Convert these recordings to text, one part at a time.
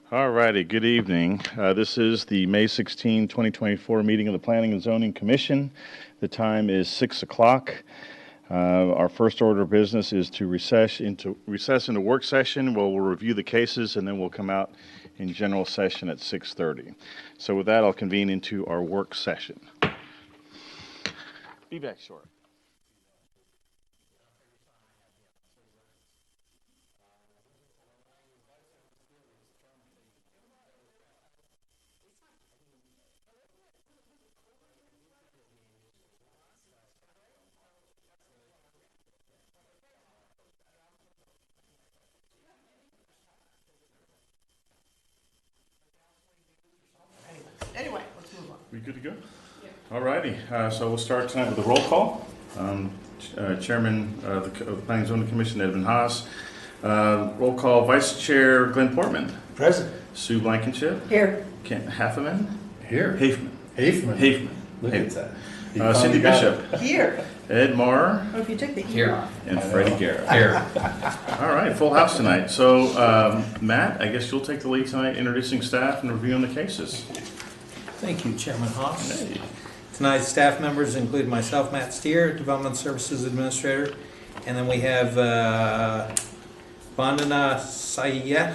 All righty, good evening. This is the May 16, 2024 meeting of the Planning and Zoning Commission. The time is 6 o'clock. Our first order of business is to recess into work session where we'll review the cases and then we'll come out in general session at 6:30. So with that, I'll convene into our work session. Be back short. Anyway, let's move on. We good to go? Yeah. All righty, so we'll start tonight with a roll call. Chairman of the Planning and Zoning Commission, Edwin Haas. Roll call, Vice Chair Glenn Portman. Present. Sue Blankenship. Here. Kent Haffeman. Here. Hafeman. Look at that. Cindy Bishop. Here. Ed Marr. Oh, if you took the Here. off. And Freddie Garrett. Here. All right, full house tonight. So, Matt, I guess you'll take the lead tonight, introducing staff and reviewing the cases. Thank you, Chairman Haas. Hey. Tonight's staff members include myself, Matt Steer, Development Services Administrator, and then we have Vandana Sayeh.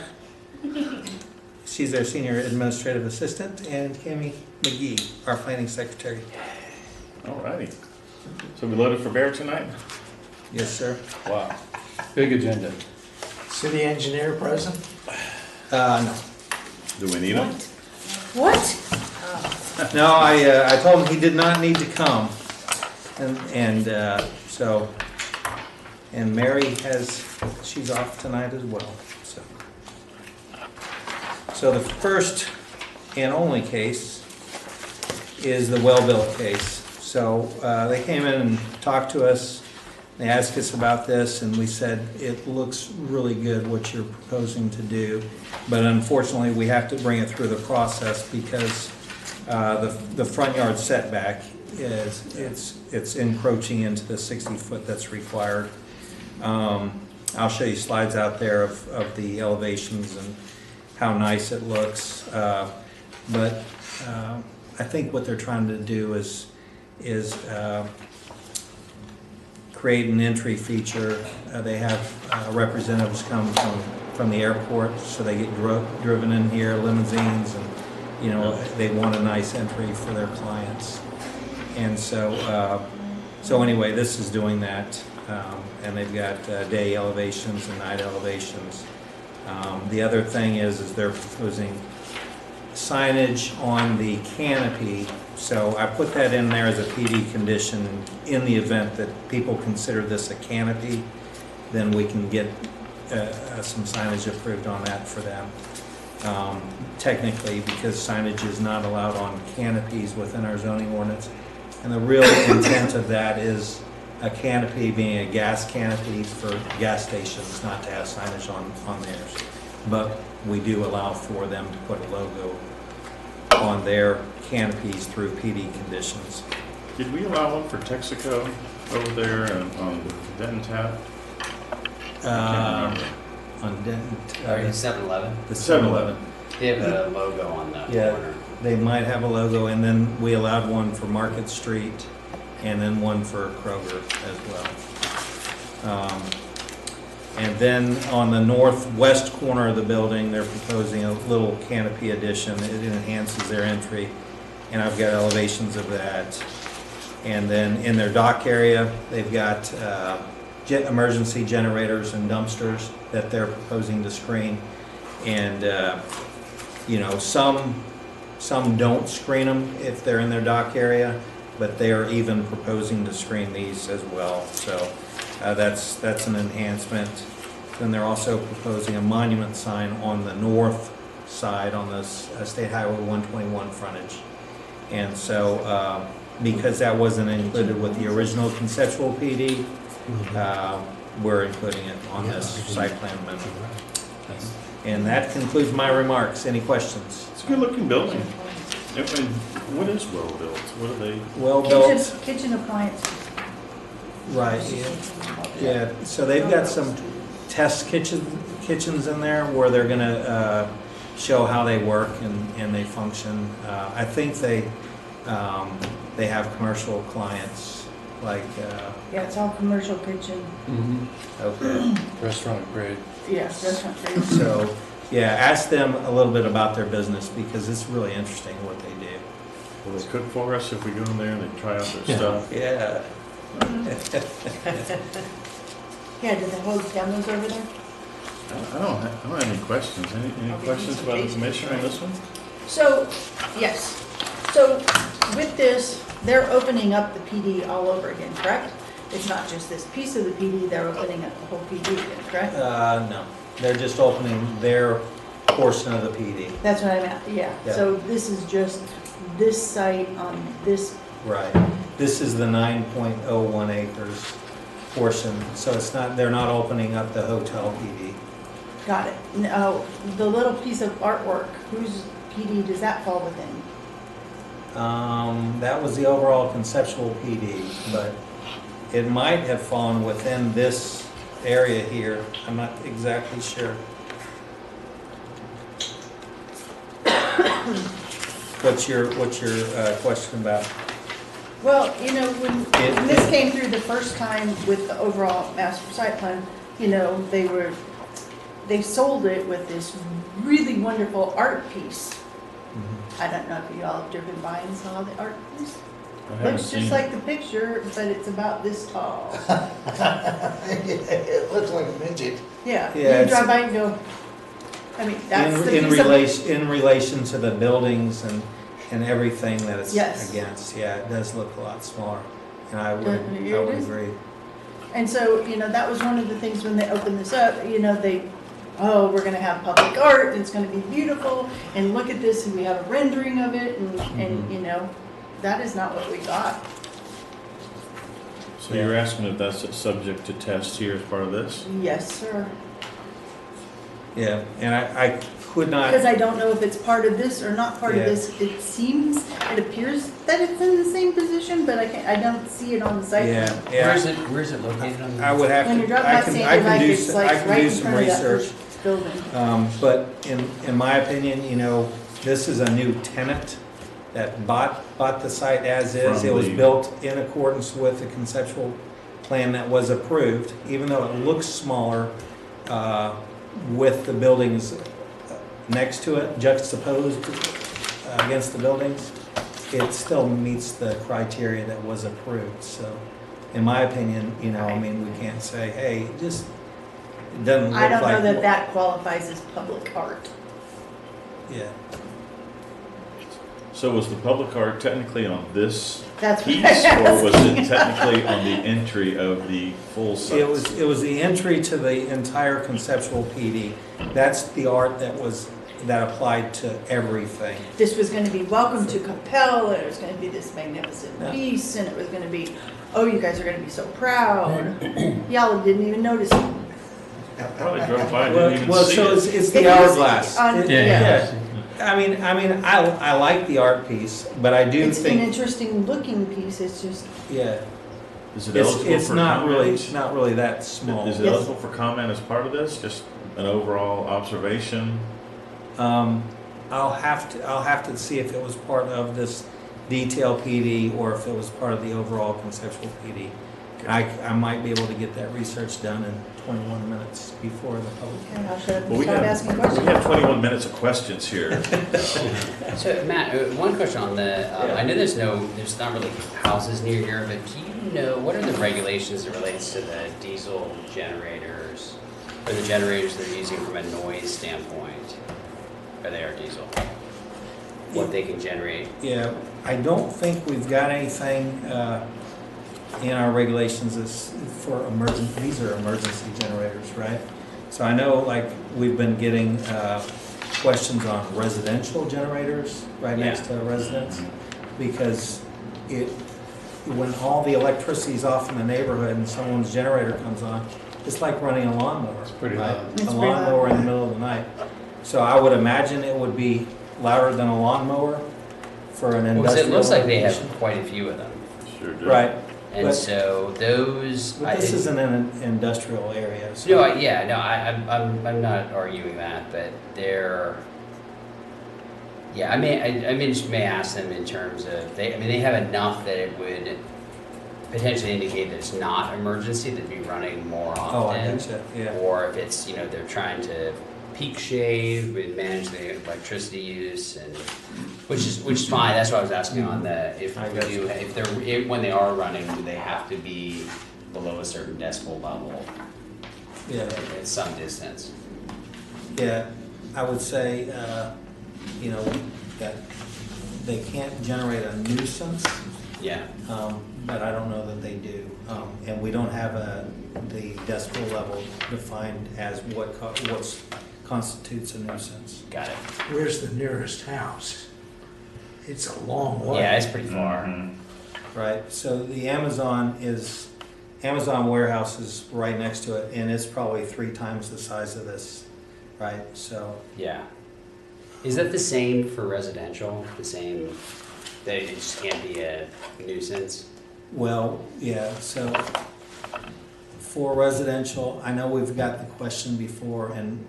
She's our Senior Administrative Assistant, and Cami McGee, our Planning Secretary. All righty. So we loaded for bear tonight? Yes, sir. Wow. Big agenda. City engineer present. No. Do we need them? What? No, I told him he did not need to come, and Mary she's off tonight as well. So the first and only case is the well-built case. So they came in and talked to us. They asked us about this, and we said it looks really good what you're proposing to do, but unfortunately we have to bring it through the process because the front yard setback it's encroaching into the 60-foot that's required. I'll show you slides out there of the elevations and how nice it looks, but I think what they're trying to do is create an entry feature. They have representatives come from the airport, so they get driven in here, limousines, and they want a nice entry for their clients. And so anyway, this is doing that, and they've got day elevations and night elevations. The other thing is they're proposing signage on the canopy. So I put that in there as a PD condition. In the event that people consider this a canopy, then we can get some signage approved on that for them. Technically, because signage is not allowed on canopies within our zoning ordinance. And the real intent of that is a canopy being a gas canopy for gas stations, not to have signage on theirs. But we do allow for them to put a logo on their canopies through PD conditions. Did we allow one for Texaco over there on Denton Tap? On Denton. Or 7-Eleven? The 7-Eleven. They have a logo on the corner. They might have a logo, and then we allowed one for Market Street, and then one for Kroger as well. And then on the northwest corner of the building, they're proposing a little canopy addition. It enhances their entry, and I've got elevations of that. And then in their dock area, they've got emergency generators and dumpsters that they're proposing to screen. And some don't screen them if they're in their dock area, but they are even proposing to screen these as well. So that's an enhancement. Then they're also proposing a monument sign on the north side on this State Highway 121 frontage. And so because that wasn't included with the original conceptual PD, we're including it on this site plan amendment. And that concludes my remarks. Any questions? It's a good looking building. And what is well built? What are they? Well built. Kitchen appliances. Right, yeah. So they've got some test kitchens in there where they're gonna show how they work and they function. I think they have commercial clients, like, Yeah, it's all commercial kitchen. okay. Restaurant grade. Yes, restaurant trade. So, yeah, ask them a little bit about their business because it's really interesting what they do. Will they cook for us if we go in there and they try out their stuff? Yeah. Yeah, do they hold demos over there? I don't have any questions. Any questions about the commission on this one? So, yes. So with this, they're opening up the PD all over again, correct? It's not just this piece of the PD, they're opening up the whole PD again, correct? No, they're just opening their portion of the PD. That's what I meant, yeah. Yeah. So this is just this site on this, Right. This is the 9.01 acres portion, so it's not, they're not opening up the hotel PD. got it. Now, the little piece of artwork, whose PD does that fall within? That was the overall conceptual PD, but it might have fallen within this area here. I'm not exactly sure. What's your question about? Well, you know, when this came through the first time with the overall master site plan, you know, they sold it with this really wonderful art piece. I don't know if you all have driven by and saw the art piece. I haven't Looks seen just it. like the picture, but it's about this tall. It looks like a midget. Yeah, Yeah, you it's- drive by and go, I mean, that's the In piece of. relation to the buildings and everything that it's Yes. against, yeah, it does look a lot smaller. And I would Yeah, it is. agree. And so, you know, that was one of the things when they opened this up, you know, we're gonna have public art, and it's gonna be beautiful, and look at this, and we have a rendering of it, and, you know, that is not what we got. So you're asking if that's subject to test here as part of this? Yes, sir. Yeah, and I could not. Because I don't know if it's part of this or not part of Yeah. this. It appears that it's in the same position, but I don't see it on the site. Yeah, plan. yeah. Where is it located on the? I would have When you're to, driving I by can Sandy Lake, do, it's I like can right do in some front of that research. first building. But in my opinion, you know, this is a new tenant that bought the site as is. From It was the- built in accordance with the conceptual plan that was approved, even though it looks smaller with the buildings next to it, juxtaposed against the buildings. It still meets the criteria that was approved. So, in my opinion, you know, I mean, we can't say, hey, it doesn't look I don't like. know that qualifies as public art. Yeah. So was the public art technically on this That's what piece, I'm or was it asking. technically on the entry of the full site? It was the entry to the entire conceptual PD. That's the art that applied to everything. This was gonna be welcome to Coppell, and it was gonna be this magnificent Yeah. piece, and it was gonna be, oh, you guys are gonna be so proud. Y'all didn't even notice it. I probably drove by and didn't even Well, see so it. it's the It was hourglass. on- It- yeah. I mean, I like the art piece, but I do It's an think, interesting looking piece, it's just, yeah, Is it eligible it's for not comment? not really that small. Is it Yes. eligible for comment as part of this? Just an overall observation? I'll have to see if it was part of this detail PD or if it was part of the overall conceptual PD. I might be able to get that research done in 21 minutes before the public. okay, I'll shut up Well, and we stop have, asking we questions. have 21 minutes of questions here. So Matt, one question on the, Yeah. I know there's not really houses near here, but do you know, what are the regulations that relates to the diesel generators? Or the generators they're using from a noise standpoint? Or they are diesel? What they can generate? Yeah, I don't think we've got anything in our regulations that's for these are emergency generators, right? So I know, like, we've been getting questions on residential generators right next to residents, because when all the electricity's off in the neighborhood and someone's generator comes on, it's like running a lawnmower. It's pretty right? loud. It's A pretty loud. lawnmower in the middle of the night. So I would imagine it would be louder than a lawnmower for an Because industrial. it looks like they have application. quite a few of them. Sure do. Right, And But- so those. but this isn't an industrial area, so. No, I'm not arguing that, but Yeah, I mean, just may ask them in terms of, they have enough that it would potentially indicate that it's not emergency, they'd be running more often. Oh, I gotcha, yeah. Or if it's, they're trying to peak shave and manage the electricity use and, which is fine, that's what I was asking on the, if I we gotcha. do, if they're, when they are running, do they have to be below a certain decibel level Yeah, at some distance? yeah, I would say, that they can't generate a nuisance, Yeah, but I don't know that they do. And we don't have the decibel level defined as what constitutes a nuisance. got it. Where's the nearest house? It's a long way. Yeah, it's pretty far. Right, so the Amazon warehouse is right next to it, and it's probably 3 times the size of this, right? So, Yeah. Is that the same for residential? The same, that it just can't be a nuisance? well, yeah, so for residential, I know we've got the question before, and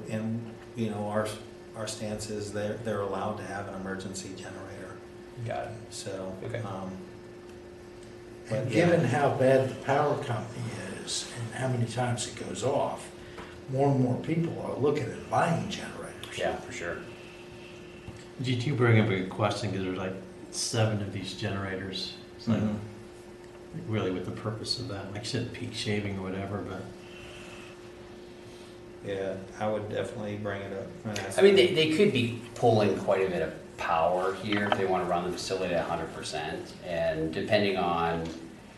our stance is they're allowed to have an emergency generator, Got it. so. Okay. And But, given yeah. how bad the power company is and how many times it goes off, more and more people are looking at buying generators. Yeah, for sure. You bring up a good question, because there's like 7 of these generators. It's like, Mhm. really with the purpose of that, like you said, peak shaving or whatever, but Yeah, I would definitely bring it up. and ask I mean, them. they could be pulling quite a bit of power here if they want to run the facility at 100%. And depending on,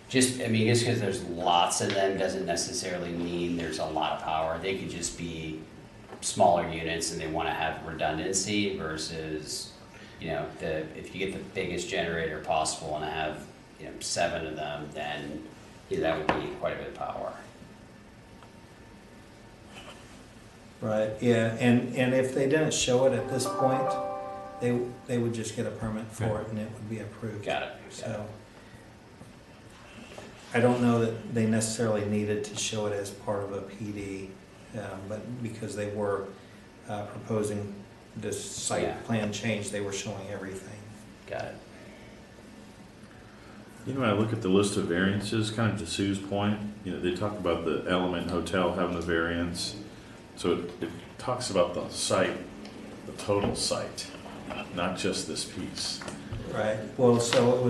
just because there's lots of them doesn't necessarily mean there's a lot of power. They could just be smaller units and they want to have redundancy versus, if you get the biggest generator possible and have, 7 of them, then that would be quite a bit of power. Right, yeah, and if they didn't show it at this point, they would just get a permit for it and it would be approved. Got it. So, I don't know that they necessarily needed to show it as part of a PD, but because they were proposing this Yeah. site plan change, they were showing everything. Got it. When I look at the list of variances, kind of to Sue's point, they talk about the Element Hotel having the variance. So it talks about the site, the total site, not just this piece. Right, well, so it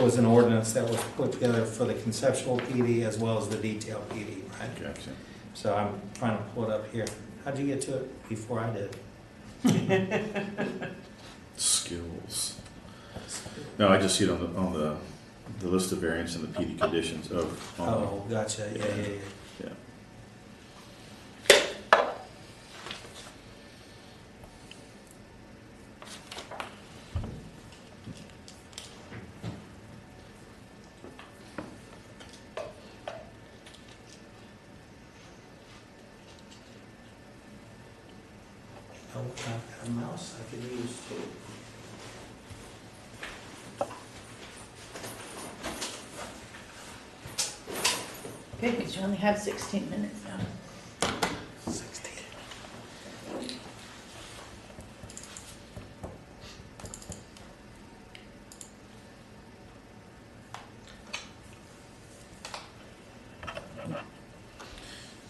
was an ordinance that was put together for the conceptual PD as well as the detail PD, right? Gotcha. So I'm trying to pull it up here. How'd you get to it before I did? Skills. No, I just see it on the list of variants and the PD conditions of. Oh, gotcha, yeah. Yeah. Oh, I've got a mouse I could use too. Good, because you only have 16 minutes now. 16.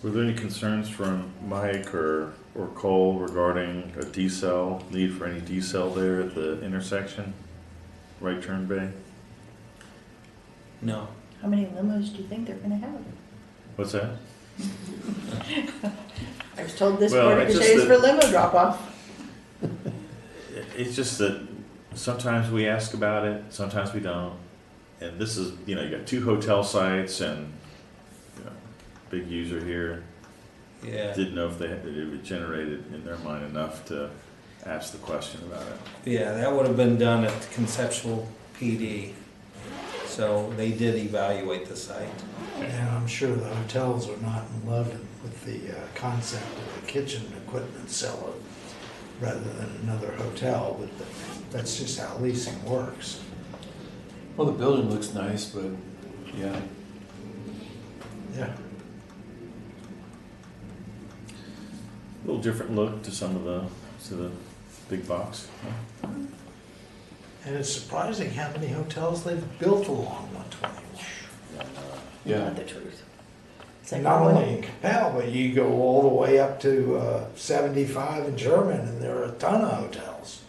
Were there any concerns from Mike or Cole regarding a decel, need for any decel there at the intersection, right turn bay? No. How many limos do you think they're gonna have? What's that? I was told this Well, morning it's today just is that- for limo drop-off. It's just that sometimes we ask about it, sometimes we don't. And this is, you got 2 hotel sites and, big user here. Yeah. Didn't know if it would generated in their mind enough to ask the question about it. Yeah, that would have been done at the conceptual PD. So they did evaluate the site. And I'm sure the hotels are not in love with the concept of a kitchen equipment seller rather than another hotel, but that's just how leasing works. Well, the building looks nice, but yeah, Yeah. A little different look to some of the big box. And it's surprising how many hotels they've built along 121. Yeah. Not the truth. It's like Not one- only in Coppell, but you go all the way up to 75 in German, and there are a ton of hotels.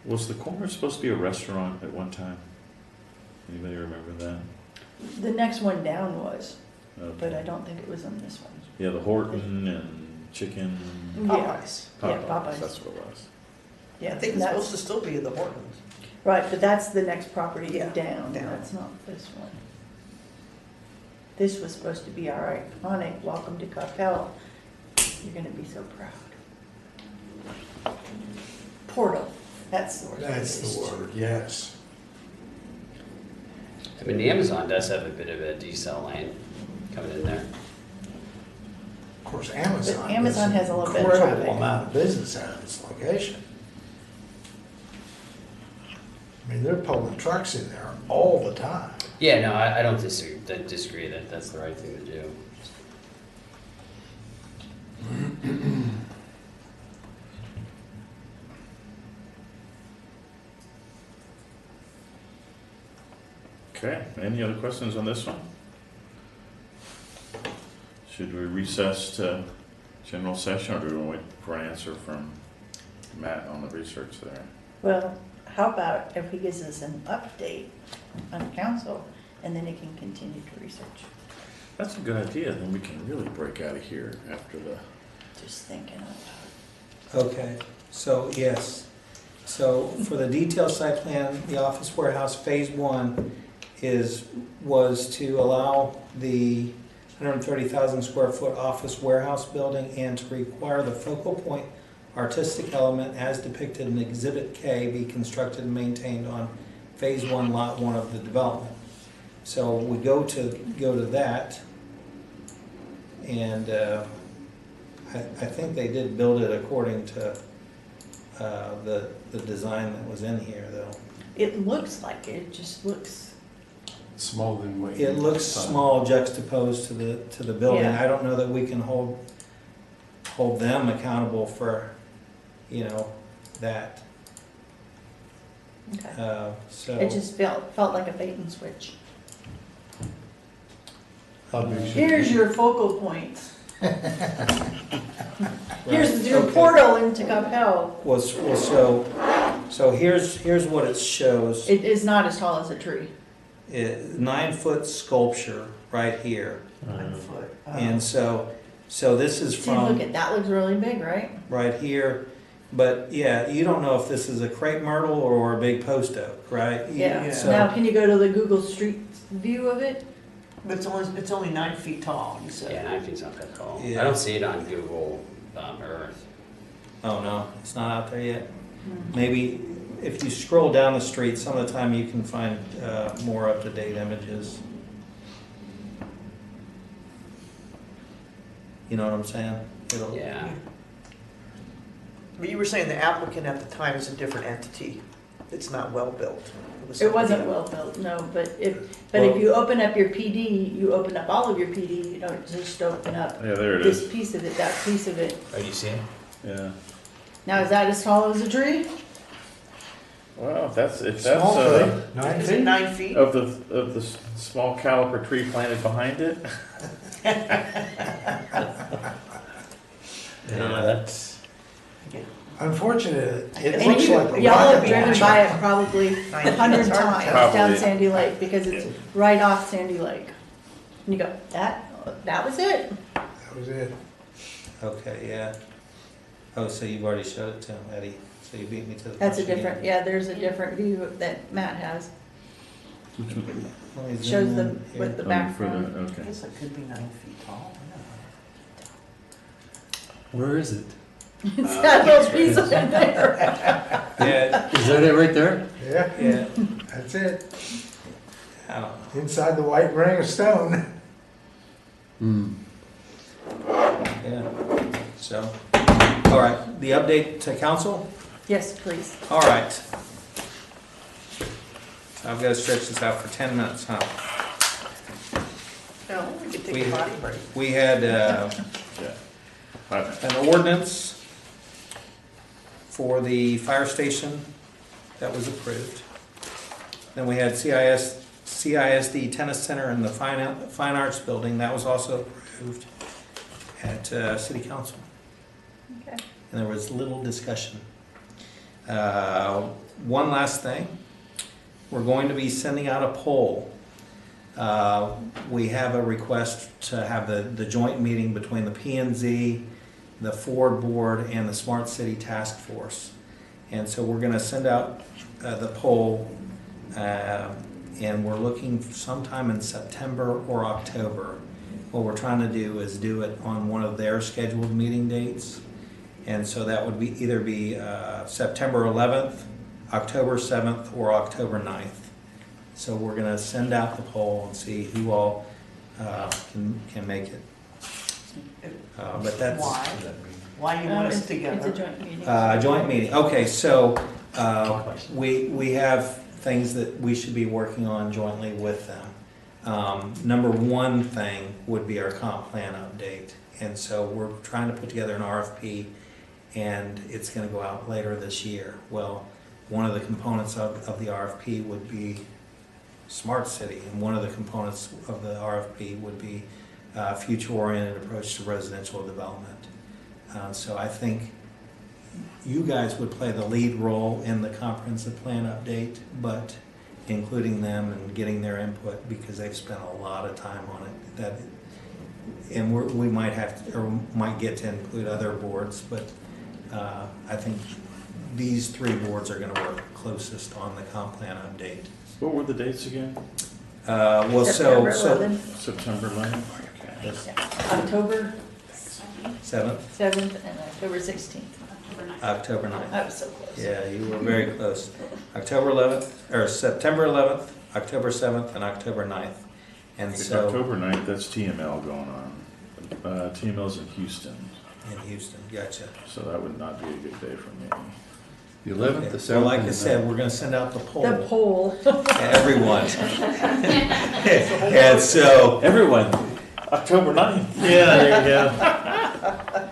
Was the corner supposed to be a restaurant at one time? Anybody remember that? The next one down was, but Okay. I don't think it was on this one. Yeah, the Horton and chicken. Popeyes. Yeah, Popeyes. That's what it was. Yeah, I think it's that's- supposed to still be the Hortons. Right, but that's the next property Yeah, down, down. that's not this one. This was supposed to be our iconic, welcome to Coppell. You're gonna be so proud. Portal, that's the word. I That's the used. word, yes. I mean, the Amazon does have a bit of a decel lane coming in there. Of course, Amazon. But Amazon does has a little an bit of incredible traffic. amount of business out of its location. I mean, they're pulling trucks in there all the time. Yeah, no, I don't disagree that that's the right thing to do. Okay, any other questions on this one? Should we recess to general session, or do we wait for an answer from Matt on the research there? Well, how about if he gives us an update on council, and then he can continue to research? That's a good idea, then we can really break out of here after the, Just thinking out loud. Okay, so yes. So for the detailed site plan, the office warehouse phase one was to allow the 130,000 square foot office warehouse building and to require the focal point artistic element as depicted in Exhibit K be constructed and maintained on phase one, lot one of the development. So we go to that, and I think they did build it according to the design that was in here, though. It looks like it just looks, Smaller than what. It looks small juxtaposed to the building. Yeah. I don't know that we can hold them accountable for, that. okay. So. It just felt like a bait and switch. How big should it Here's be? your focal point. Here's your portal into Coppell. So here's what it shows. It is not as tall as a tree. 9-foot sculpture right here. 9 foot. And so this is See, look from at, that looks really big, right? right here. But yeah, you don't know if this is a crepe myrtle or a big post oak, right? Yeah. Yeah. So- Now, can you go to the Google Street view of it? But it's only 9 feet tall, you said. Yeah, 9 feet's not that tall. Yeah. I don't see it on Google Earth. Oh, no, it's not out there yet? Maybe if you scroll down the street, some of the time you can find more up-to-date images. You know what I'm saying? It'll- Yeah. But you were saying the applicant at the time is a different entity. It's not well-built. It wasn't well built, no, but if Well- you open up your PD, you open up all of your PD, you don't just open up yeah, there it this is. piece of it, that piece of it. Oh, do you see it? Yeah. Now, is that as tall as a tree? Well, if that's Small tree, 9 Is it feet. 9 feet? of the small caliper tree planted behind it. Yeah, that's, Unfortunately, it And looks you- like a y'all have rocket driven launcher. by it probably 9 feet. 100 It's hard to times tell. down Probably. Sandy Lake because it's right off Sandy Lake. And you go, that was it? That was it. Okay, yeah. Oh, so you've already showed it to him, Eddie, so you beat me to the punch. That's a again. different, yeah, there's a different view that Matt has. Which one? Let me zoom Shows in them here. with the Oh, background. I Okay. guess it could be 9 feet tall. where is it? It's got those pieces in there. Yeah, Is that it right there? Yeah, yeah, that's it. I don't know. Inside the white ring of stone. Hmm. Yeah, so, all right, the update to council? Yes, please. All right. So I've got to stretch this out for 10 minutes, huh? No, we could take We- a body break. We had, Yeah. 5 minutes. an ordinance for the fire station that was approved. Then we had CISD Tennis Center and the Fine Arts Building, that was also approved at City Council. Okay. And there was little discussion. One last thing, we're going to be sending out a poll. We have a request to have the joint meeting between the P&Z, the Ford Board, and the Smart City Task Force. And so we're gonna send out the poll, and we're looking sometime in September or October. What we're trying to do is do it on one of their scheduled meeting dates. And so that would be either be September 11th, October 7th, or October 9th. So we're gonna send out the poll and see who all can make it. But that's. Why? Why you want us It's a together? joint meeting. Joint meeting, okay, so we have things that we should be working on jointly with them. Number one thing would be our comp plan update. And so we're trying to put together an RFP, and it's gonna go out later this year. Well, one of the components of the RFP would be Smart City, and one of the components of the RFP would be future-oriented approach to residential development. So I think you guys would play the lead role in the comprehensive plan update, but including them and getting their input, because they've spent a lot of time on it. And we might have to, or might get to include other boards, but I think these three boards are going to work closest on the comp plan update. What were the dates again? Well, September 11th, September 11th? Okay. October 7th, 7th, and October 16th. October 9th. I was so close. Yeah, you were very close. October 11th, or September 11th, October 7th, and October 9th. And so, October 9th, that's TML going on. TML's in Houston, in Houston, gotcha. so that would not be a good day for me. The 11th, the 7th. Well, like I said, we're gonna send out the poll The poll. to everyone. And so, Everyone, October 9th. Yeah, there you go.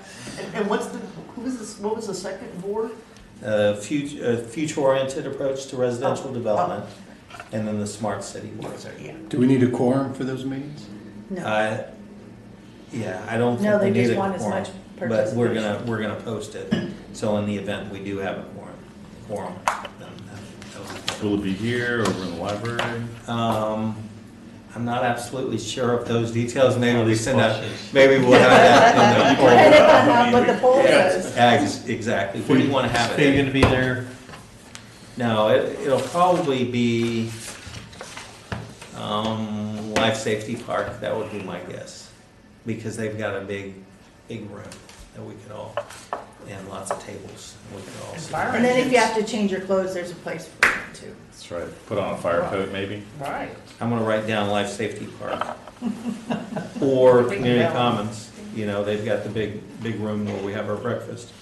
And what was the second board? future-oriented approach to residential development, and then the smart city board. Yeah. Do we need a quorum for those meetings? No, Yeah, I don't no, think they we need just a want as quorum, much but participation. we're gonna post it. So in the event we do have a quorum, then that'll Will it be here, over in the library? be. I'm not absolutely sure of those details. Maybe we send out. Buses. Maybe we'll have that in the Depending poll. on what the poll says. Exactly. Where do you want to have Are you it? gonna be there? No, it'll probably be Life Safety Park. That would be my guess, because they've got a big room that we could all, and lots of tables. We could all sit. And then if you have to change your clothes, there's a place for it too. That's right. Put on a fire coat, maybe? Right. I'm gonna write down Life Safety Park. Or Community Commons, you know, they've got the big room where we have our breakfast.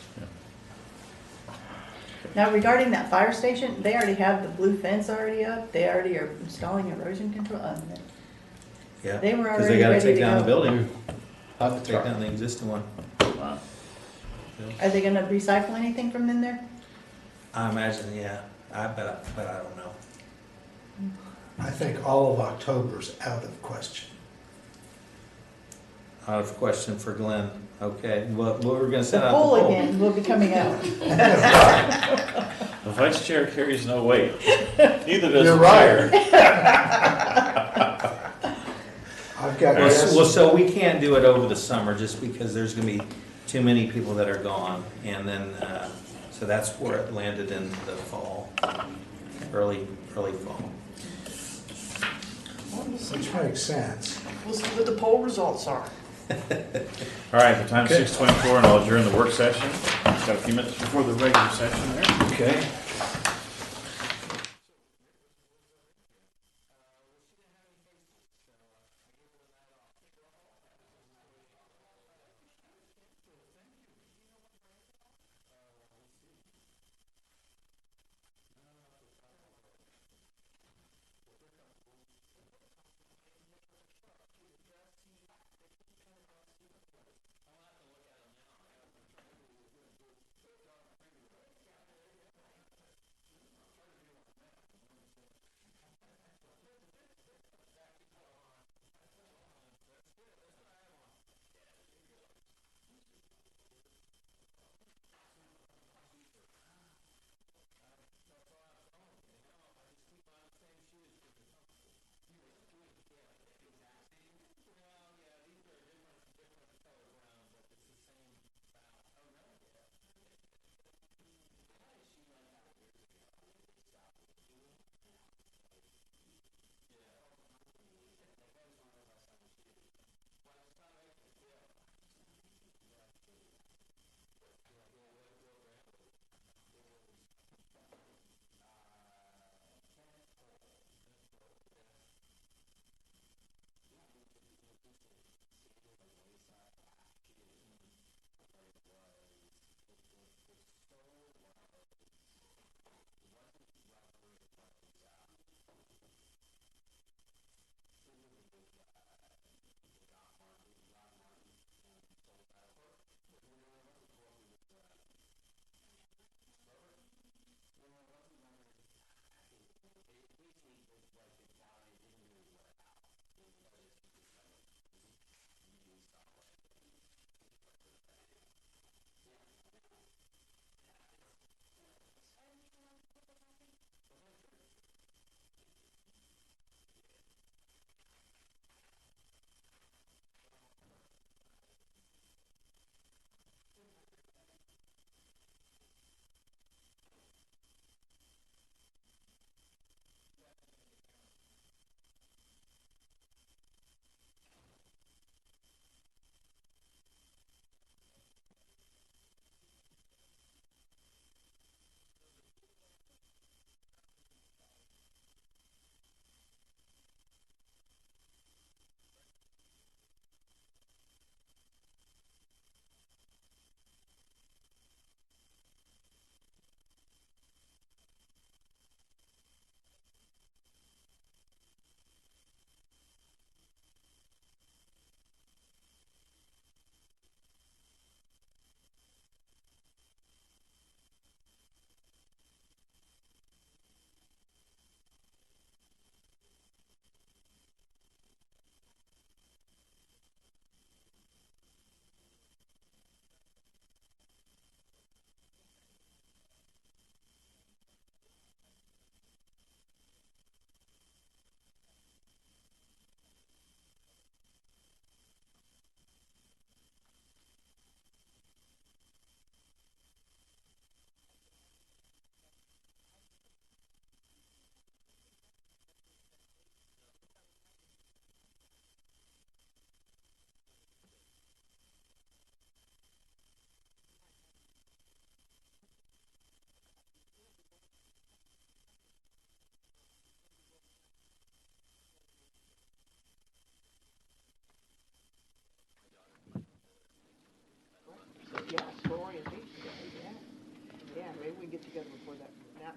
Now regarding that fire station, they already have the blue fence already up. They already are installing erosion control. Yeah. They were Because already they gotta ready take to down the go. building, I'll have to take try. down the existing one. Wow. Are they gonna recycle anything from in there? I imagine, yeah, but I don't know. I think all of October's out of question. Out of question for Glenn. Okay, well, we're gonna The send out the poll poll. again will be coming out. The vice chair carries no weight. Neither does You're the right. chair. I've got Well, guests. so we can't do it over the summer just because there's gonna be too many people that are gone. And then, so that's where it landed in the fall, early fall. Which makes sense. We'll see what the poll results are. All right, the time's 6:24, and I'll adjourn the work session. Got a few minutes before the regular session there. Okay.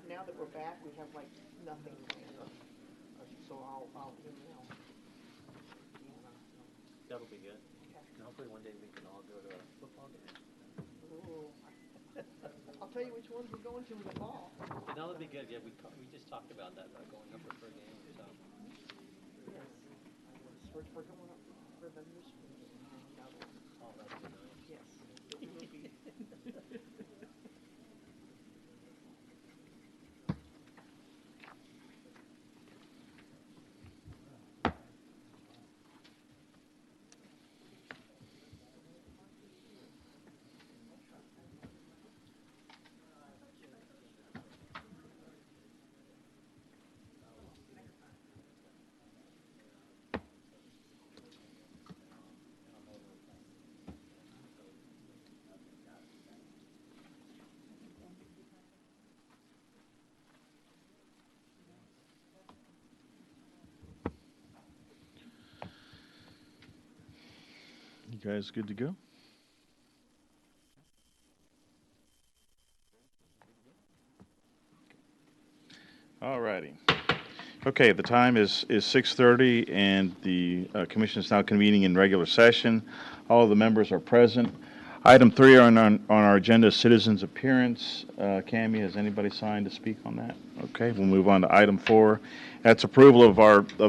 now that we're back, we have like nothing planned, so I'll email. Deanna. That'll be good. Okay. And hopefully one day we can all go to a football game. Ooh. I'll tell you which ones we're going to in the fall. And that'll be good, yeah, we just talked about that, about going up for a game, so. Yes. We're going up for the Michigan game. Oh, that'll be nice. Yes. It will be. You guys good to go? All righty. Okay, the time is 6:30, and the commission is now convening in regular session. All of the members are present. Item 3 on our agenda is citizens' appearance. Cammie, has anybody signed to speak on that? Okay, we'll move on to item 4. That's approval of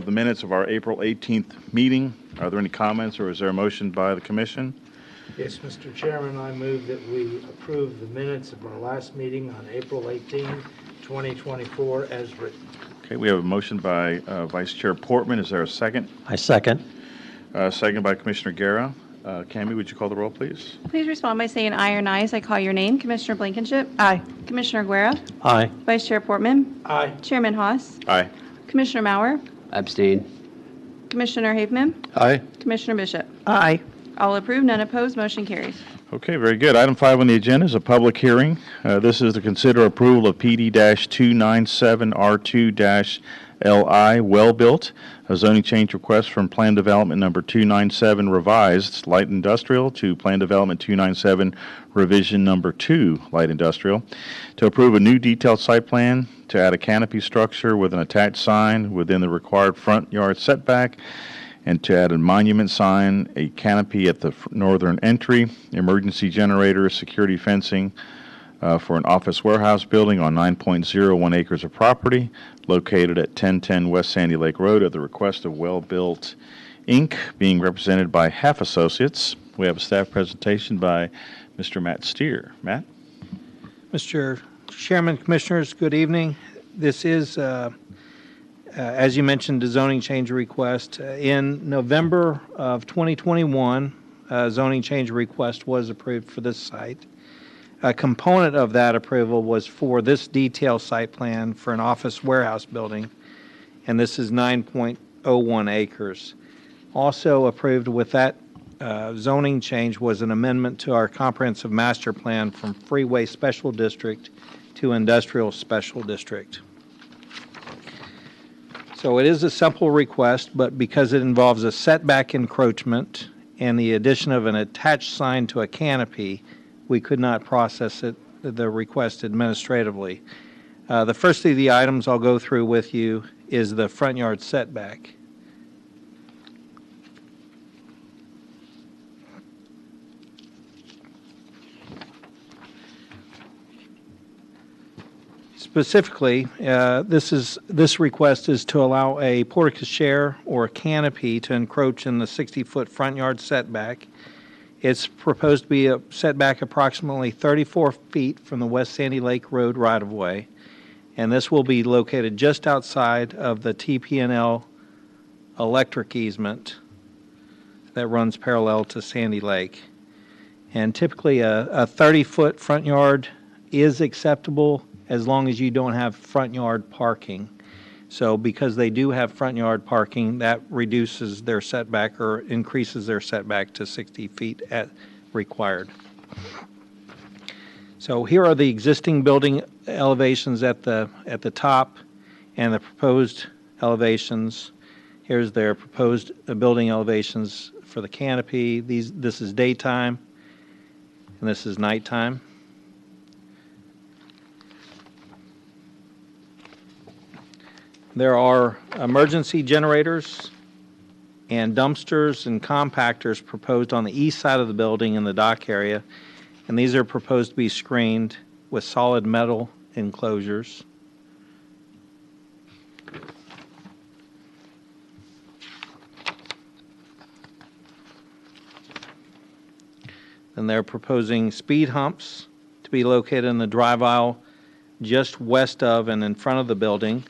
the minutes of our April 18th meeting. Are there any comments, or is there a motion by the commission? Yes, Mr. Chairman, I move that we approve the minutes of our last meeting on April 18, 2024, as written. Okay, we have a motion by Vice Chair Portman. Is there a second? I second. Second by Commissioner Guerra. Cammie, would you call the roll, please? Please respond by saying aye or nay as I call your name. Commissioner Blankenship. Aye. Commissioner Guerra. Aye. Vice Chair Portman. Aye. Chairman Haas. Aye. Commissioner Mauer. Abstain. Commissioner Haveman. Aye. Commissioner Bishop. Aye. All approved, none opposed, motion carries. Okay, very good. Item 5 on the agenda is a public hearing. This is to consider approval of PD-297R2-LI Well-Built, a zoning change request from Plan Development Number 297 Revised Light Industrial to Plan Development 297 Revision Number 2 Light Industrial, to approve a new detailed site plan to add a canopy structure with an attached sign within the required front yard setback, and to add a monument sign, a canopy at the northern entry, emergency generator, security fencing for an office warehouse building on 9.01 acres of property located at 1010 West Sandy Lake Road at the request of Well Built, Inc., being represented by Half Associates. We have a staff presentation by Mr. Matt Steer. Matt? Mr. Chairman, Commissioners, good evening. This is as you mentioned, a zoning change request. In November of 2021, a zoning change request was approved for this site. A component of that approval was for this detailed site plan for an office warehouse building, and this is 9.01 acres. Also approved with that zoning change was an amendment to our comprehensive master plan from freeway special district to industrial special district. So it is a simple request, but because it involves a setback encroachment and the addition of an attached sign to a canopy, we could not process the request administratively. The first of the items I'll go through with you is the front yard setback. Specifically, this request is to allow a porte-cochere or a canopy to encroach in the 60-foot front yard setback. It's proposed to be a setback approximately 34 feet from the West Sandy Lake Road right-of-way, and this will be located just outside of the TP&L electric easement that runs parallel to Sandy Lake. And typically, a 30-foot front yard is acceptable as long as you don't have front yard parking. So because they do have front yard parking, that reduces their setback or increases their setback to 60 feet at required. So here are the existing building elevations at the top and the proposed elevations. Here's their proposed building elevations for the canopy. This is daytime and this is nighttime. There are emergency generators and dumpsters and compactors proposed on the east side of the building in the dock area, and these are proposed to be screened with solid metal enclosures. And they're proposing speed humps to be located in the drive aisle just west of and in front of the building,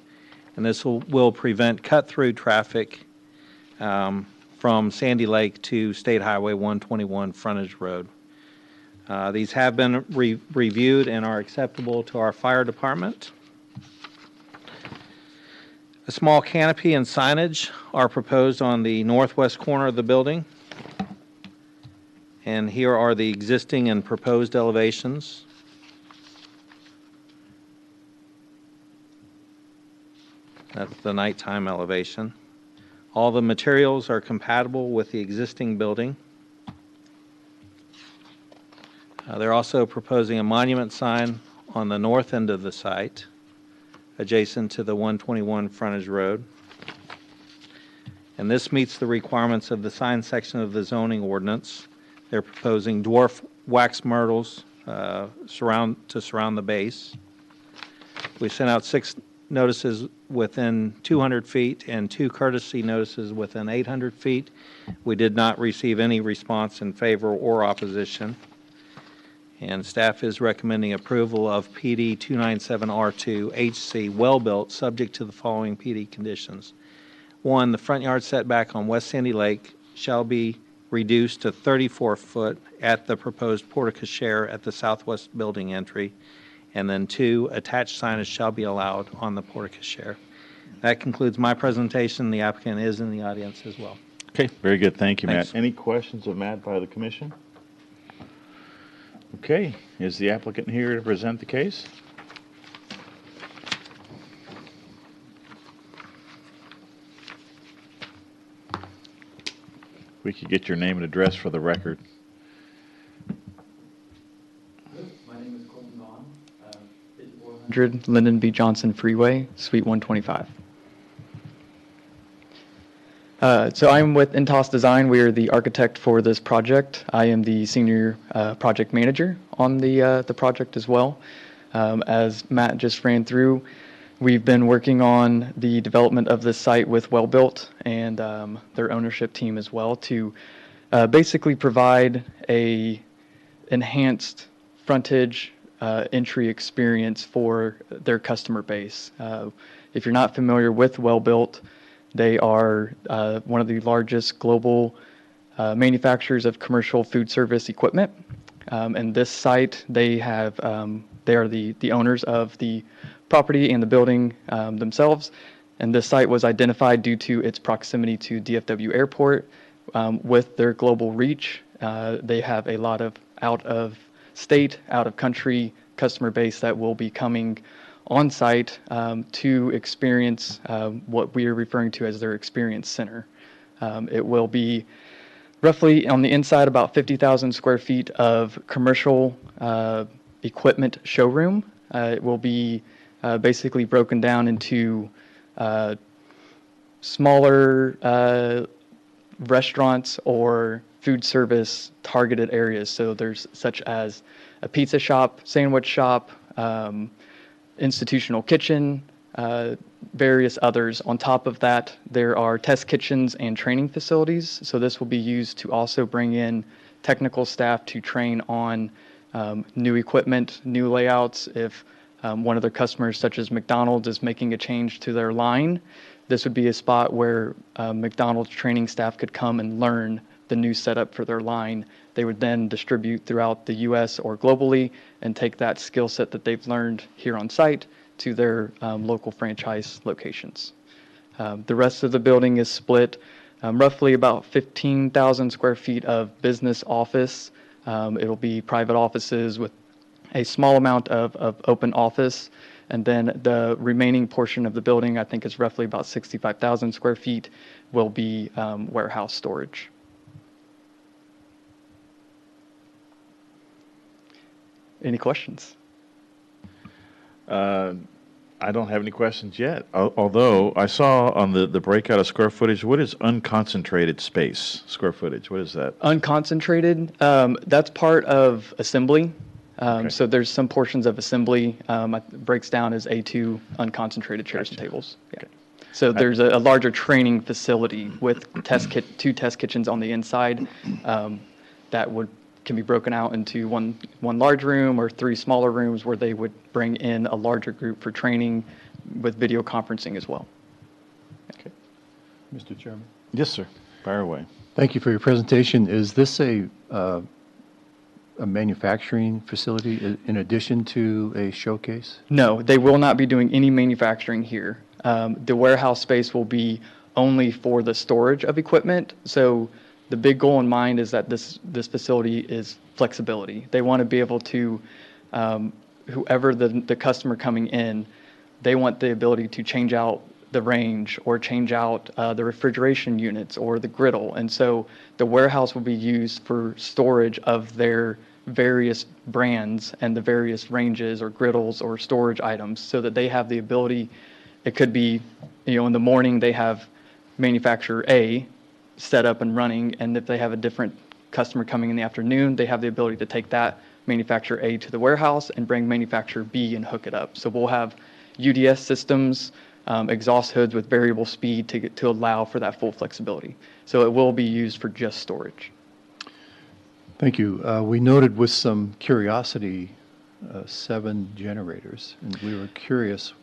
and this will prevent cut-through traffic from Sandy Lake to State Highway 121 frontage road. These have been reviewed and are acceptable to our fire department. A small canopy and signage are proposed on the northwest corner of the building. And here are the existing and proposed elevations. That's the nighttime elevation. All the materials are compatible with the existing building. They're also proposing a monument sign on the north end of the site, adjacent to the 121 frontage road. And this meets the requirements of the sign section of the zoning ordinance. They're proposing dwarf wax myrtles to surround the base. We sent out 6 notices within 200 feet and 2 courtesy notices within 800 feet. We did not receive any response in favor or opposition. And staff is recommending approval of PD 297R2 HC well-built, subject to the following PD conditions. 1, the front yard setback on West Sandy Lake shall be reduced to 34 foot at the proposed porte-cochere at the southwest building entry. And then 2, attached signage shall be allowed on the porte-cochere. That concludes my presentation. The applicant is in the audience as well. Okay, very good. Thank you, Thanks. Matt. Any questions of Matt by the commission? Okay, is the applicant here to present the case? We could get your name and address for the record. My name is Colton Vaughn, 5400 Lyndon B. Johnson Freeway, Suite 125. So I'm with Intos Design. We are the architect for this project. I am the senior project manager on the project as well. As Matt just ran through, we've been working on the development of this site with Wellbuilt and their ownership team as well to basically provide a enhanced frontage entry experience for their customer base. If you're not familiar with Wellbuilt, they are one of the largest global manufacturers of commercial food service equipment. And this site, they are the owners of the property and the building themselves. And this site was identified due to its proximity to DFW Airport. With their global reach, they have a lot of out-of-state, out-of-country customer base that will be coming on site to experience what we are referring to as their experience center. It will be roughly on the inside about 50,000 square feet of commercial equipment showroom. It will be basically broken down into smaller restaurants or food service targeted areas. So there's such as a pizza shop, sandwich shop, institutional kitchen, various others. On top of that, there are test kitchens and training facilities. So this will be used to also bring in technical staff to train on new equipment, new layouts. If one of their customers, such as McDonald's, is making a change to their line, this would be a spot where McDonald's training staff could come and learn the new setup for their line. They would then distribute throughout the U.S. or globally and take that skill set that they've learned here on site to their local franchise locations. The rest of the building is split roughly about 15,000 square feet of business office. It'll be private offices with a small amount of open office. And then the remaining portion of the building, I think is roughly about 65,000 square feet, will be warehouse storage. Any questions? I don't have any questions yet, although I saw on the breakout of square footage, what is unconcentrated space, square footage? What is that? Unconcentrated, that's part of assembly. Okay. So there's some portions of assembly, breaks down as A2 unconcentrated chairs and Gotcha. tables. Yeah. So there's a larger training facility with two test kitchens on the inside that can be broken out into one large room or 3 smaller rooms where they would bring in a larger group for training with video conferencing as well. Okay. Mr. Chairman. Yes, sir. Fire away. Thank you for your presentation. Is this a manufacturing facility in addition to a showcase? No, they will not be doing any manufacturing here. The warehouse space will be only for the storage of equipment. So the big goal in mind is that this facility is flexibility. They want to be able to, whoever the customer coming in, they want the ability to change out the range or change out the refrigeration units or the griddle. And so the warehouse will be used for storage of their various brands and the various ranges or griddles or storage items so that they have the ability. It could be, in the morning they have manufacturer A set up and running, and if they have a different customer coming in the afternoon, they have the ability to take that manufacturer A to the warehouse and bring manufacturer B and hook it up. So we'll have UDS systems, exhaust hoods with variable speed to allow for that full flexibility. So it will be used for just storage. Thank you. We noted with some curiosity 7 generators, and we were curious.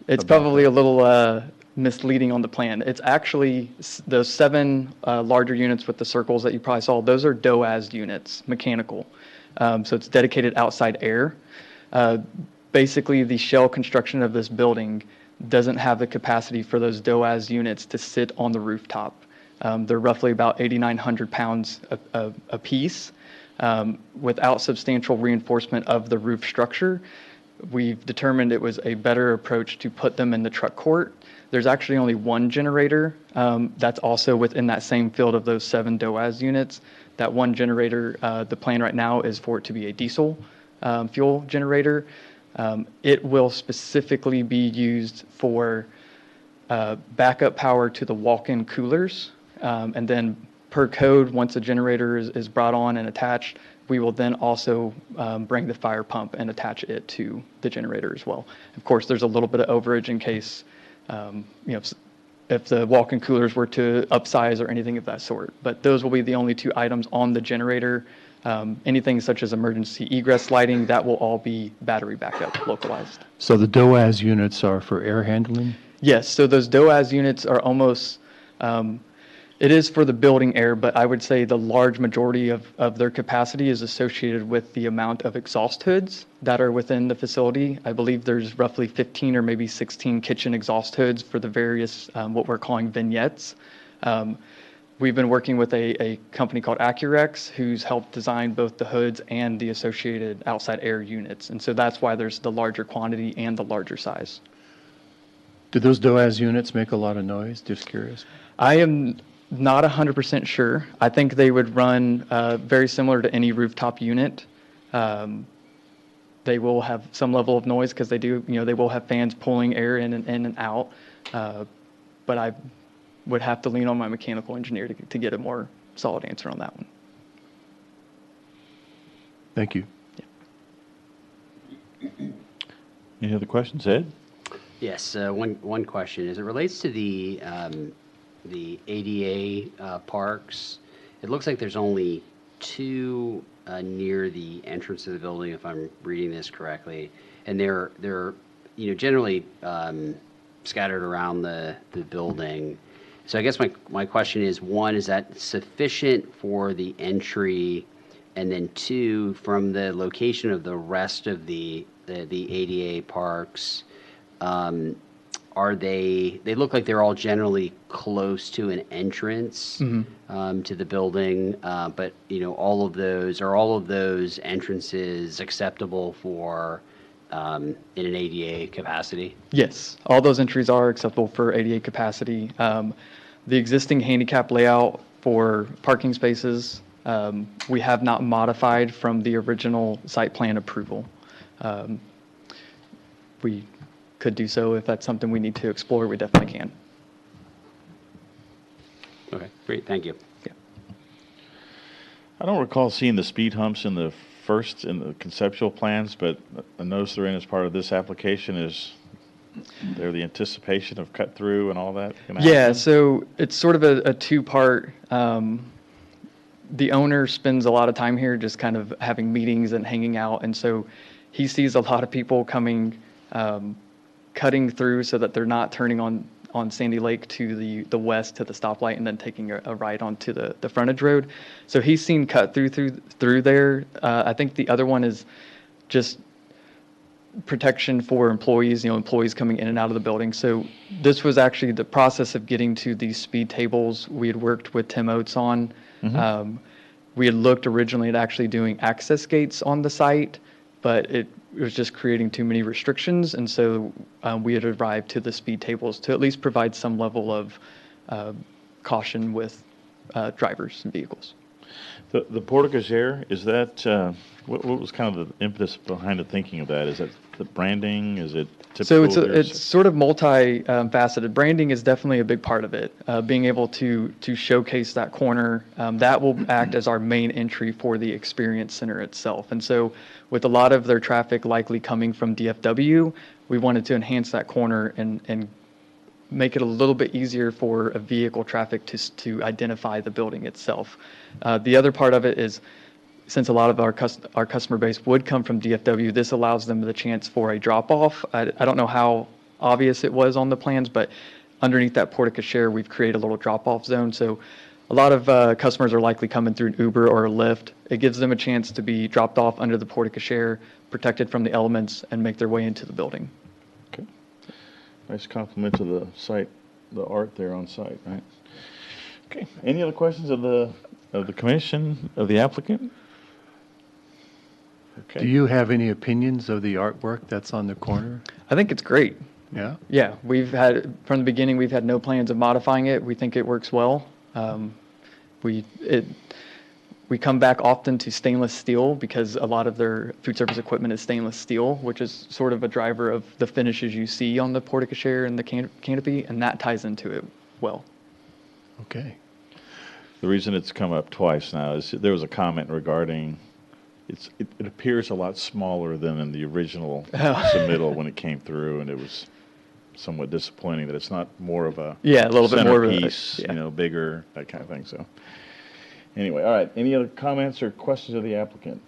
It's probably a little misleading on the plan. It's actually those 7 larger units with the circles that you probably saw. Those are DOAS units, mechanical. So it's dedicated outside air. Basically, the shell construction of this building doesn't have the capacity for those DOAS units to sit on the rooftop. They're roughly about 8,900 pounds a piece. Without substantial reinforcement of the roof structure, we've determined it was a better approach to put them in the truck court. There's actually only 1 generator that's also within that same field of those 7 DOAS units. That 1 generator, the plan right now is for it to be a diesel fuel generator. It will specifically be used for backup power to the walk-in coolers. And then per code, once a generator is brought on and attached, we will then also bring the fire pump and attach it to the generator as well. Of course, there's a little bit of overage in case, if the walk-in coolers were to upsize or anything of that sort. But those will be the only 2 items on the generator. Anything such as emergency egress lighting, that will all be battery backup localized. So the DOAS units are for air handling? Yes, so those DOAS units are almost, it is for the building air, but I would say the large majority of their capacity is associated with the amount of exhaust hoods that are within the facility. I believe there's roughly 15 or maybe 16 kitchen exhaust hoods for the various, what we're calling vignettes. We've been working with a company called Accurex, who's helped design both the hoods and the associated outside air units. And so that's why there's the larger quantity and the larger size. Do those DOAS units make a lot of noise? Just curious. I am not 100% sure. I think they would run very similar to any rooftop unit. They will have some level of noise because they do, they will have fans pulling air in and out. But I would have to lean on my mechanical engineer to get a more solid answer on that one. Thank you. Yeah. Any other questions, Ed? Yes, one question. As it relates to the ADA parks, it looks like there's only 2 near the entrance of the building, if I'm reading this correctly, and they're generally scattered around the building. So I guess my question is, 1, is that sufficient for the entry? And then 2, from the location of the rest of the ADA parks, they look like they're all generally close to an entrance to the building, but all of those entrances acceptable for in an ADA capacity? Yes, all those entries are acceptable for ADA capacity. The existing handicap layout for parking spaces, we have not modified from the original site plan approval. We could do so. If that's something we need to explore, we definitely can. Okay, great, thank you. I don't recall seeing the speed humps in the conceptual plans, but I noticed they're in as part of this application. Is there the anticipation of cut through and all that gonna Yeah, happen? so it's sort of a two-part. The owner spends a lot of time here just kind of having meetings and hanging out, and so he sees a lot of people coming, cutting through so that they're not turning on Sandy Lake to the west to the stoplight and then taking a right onto the frontage road. So he's seen cut through there. I think the other one is just protection for employees, employees coming in and out of the building. So this was actually the process of getting to these speed tables we had worked with Tim Oates on. We had looked originally at actually doing access gates on the site, but it was just creating too many restrictions, and so we had arrived to the speed tables to at least provide some level of caution with drivers and vehicles. The porte cochere, is that, what was kind of the impetus behind the thinking of that? Is that the branding? Is it typical? So it's sort of multi-faceted. Branding is definitely a big part of it. Being able to showcase that corner, that will act as our main entry for the experience center itself. And so with a lot of their traffic likely coming from DFW, we wanted to enhance that corner and make it a little bit easier for a vehicle traffic to identify the building itself. The other part of it is, since a lot of our customer base would come from DFW, this allows them the chance for a drop-off. I don't know how obvious it was on the plans, but underneath that porte cochere, we've created a little drop-off zone. So a lot of customers are likely coming through an Uber or a Lyft. It gives them a chance to be dropped off under the porte cochere, protected from the elements, and make their way into the building. Okay. Nice compliment to the site, the art there on site, right? Okay. Any other questions of the commission, of the applicant? Okay. Do you have any opinions of the artwork that's on the corner? I think it's great. Yeah? Yeah, from the beginning, we've had no plans of modifying it. We think it works well. We come back often to stainless steel because a lot of their food service equipment is stainless steel, which is sort of a driver of the finishes you see on the porte cochere and the canopy, and that ties into it well. Okay. The reason it's come up twice now is there was a comment regarding it appears a lot smaller than in the original submittal when it came through, and it was somewhat disappointing that it's not more of a little bit more of a centerpiece, bigger, that kind of thing. So anyway, all right. Any other comments or questions of the applicant?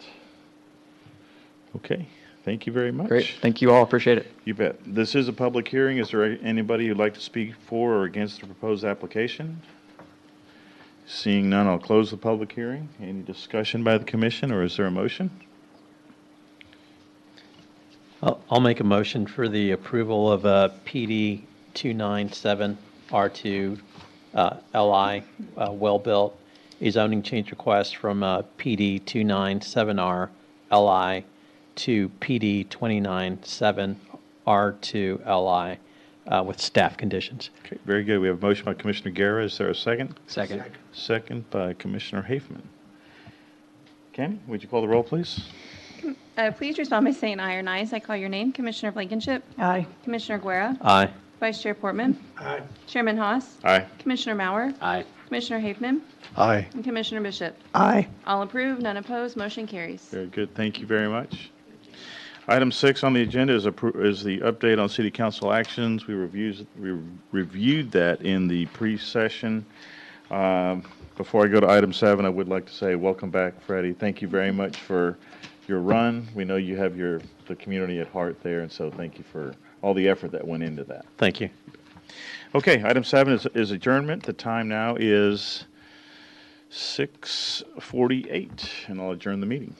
Okay. Thank you very much. Great. Thank you all. Appreciate it. You bet. This is a public hearing. Is there anybody who'd like to speak for or against the proposed application? Seeing none, I'll close the public hearing. Any discussion by the commission, or is there a motion? I'll make a motion for the approval of PD 297 R2 LI well-built, a zoning change request from PD 297R LI to PD 297 R2 LI with staff conditions. Okay, very good. We have a motion by Commissioner Guerra. Is there a second? Second. Second by Commissioner Hafman. Candy, would you call the roll, please? Please respond by saying aye or nays. I call your name. Commissioner Blankenship. Aye. Commissioner Guerra. Aye. Vice Chair Portman. Aye. Chairman Haas. Aye. Commissioner Mauer. Aye. Commissioner Hafman. Aye. And Commissioner Bishop. Aye. All approved, none opposed, motion carries. Very good. Thank you very much. Item 6 on the agenda is the update on city council actions. We reviewed that in the pre-session. Before I go to item 7, I would like to say welcome back, Freddie. Thank you very much for your run. We know you have the community at heart there, and so thank you for all the effort that went into that. Thank you. Okay, item 7 is adjournment. The time now is 6:48, and I'll adjourn the meeting.